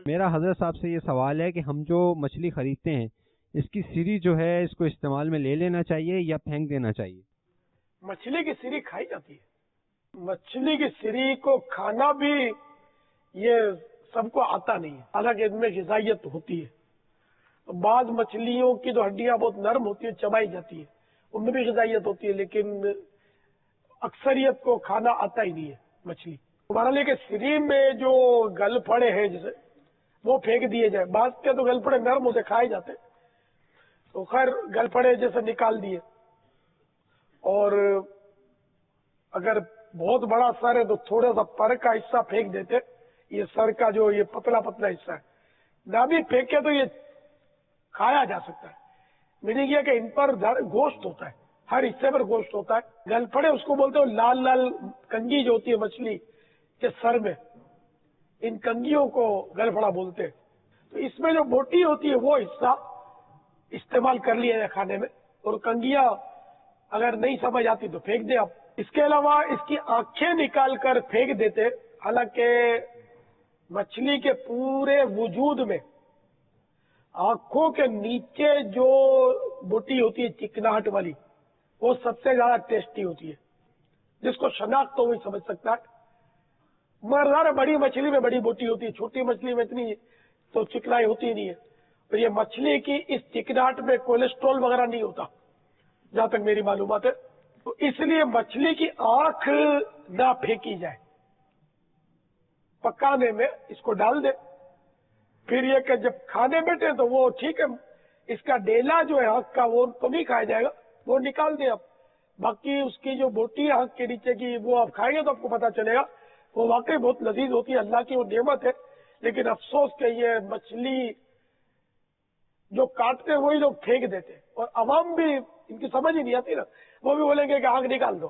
میرا حضرت صاحب سے یہ سوال ہے کہ ہم جو مچھلی خریدتے ہیں اس کی سری جو ہے اس کو استعمال میں لے لینا چاہیے یا پھینک دینا چاہیے؟ مچھلی کی سری کھائی جاتی ہے. مچھلی کی سری کو کھانا بھی یہ سب کو آتا نہیں ہے، حالانکہ ان میں غذائیت ہوتی ہے. بعض مچھلیوں کی جو ہڈیاں بہت نرم ہوتی ہیں، چبائی جاتی ہے، ان میں بھی غذائیت ہوتی ہے، لیکن اکثریت کو کھانا آتا ہی نہیں ہے مچھلی. ہمارا لے کے سری میں جو گل پھڑے ہیں جسے وہ پھینک دیے جائے. بعض کے تو گل پھڑے نرم ہوتے کھائے جاتے، تو خیر گل پھڑے جیسے نکال دیے. اور اگر بہت بڑا سر ہے تو تھوڑا سا پر کا حصہ پھینک دیتے. یہ سر کا جو یہ پتلا پتلا حصہ ہے نہ بھی پھینکے تو یہ کھایا جا سکتا ہے. میننگ یہ کہ ان پر گوشت ہوتا ہے، ہر حصے پر گوشت ہوتا ہے. گل پھڑے اس کو بولتے ہو، لال لال کنگھی جو ہوتی ہے مچھلی کے سر میں، ان کنگھیوں کو گل پھڑا بولتے ہیں. تو اس میں جو بوٹی ہوتی ہے وہ حصہ استعمال کر لیا جائے کھانے میں، اور کنگھیاں اگر نہیں سمجھ آتی تو پھینک دیں آپ. اس کے علاوہ اس کی آنکھیں نکال کر پھینک دیتے. حالانکہ مچھلی کے پورے وجود میں آنکھوں کے نیچے جو بوٹی ہوتی ہے چکناہٹ والی، وہ سب سے زیادہ ٹیسٹی ہوتی ہے. جس کو شناخت تو وہی سمجھ سکتا ہے. مگر بڑی مچھلی میں بڑی بوٹی ہوتی ہے، چھوٹی مچھلی میں اتنی تو چکنائی ہوتی نہیں ہے. اور یہ مچھلی کی اس چکناہٹ میں کولیسٹرول وغیرہ نہیں ہوتا جہاں تک میری معلومات ہے. تو اس لیے مچھلی کی آنکھ نہ پھینکی جائے. پکانے میں اس کو ڈال دے. پھر یہ کہ جب کھانے بیٹھے تو وہ ٹھیک ہے، اس کا ڈیلا جو ہے آنکھ کا وہ تو نہیں کھایا جائے گا، وہ نکال دیں آپ. باقی اس کی جو بوٹی ہے آنکھ کے نیچے کی، وہ آپ کھائیں گے تو آپ کو پتا چلے گا وہ واقعی بہت لذیذ ہوتی ہے. اللہ کی وہ نعمت ہے. لیکن افسوس کہ یہ مچھلی جو کاٹتے ہیں وہی لوگ پھینک دیتے، اور عوام بھی ان کی سمجھ ہی نہیں آتی نا، وہ بھی بولیں گے کہ آنکھ نکال دو.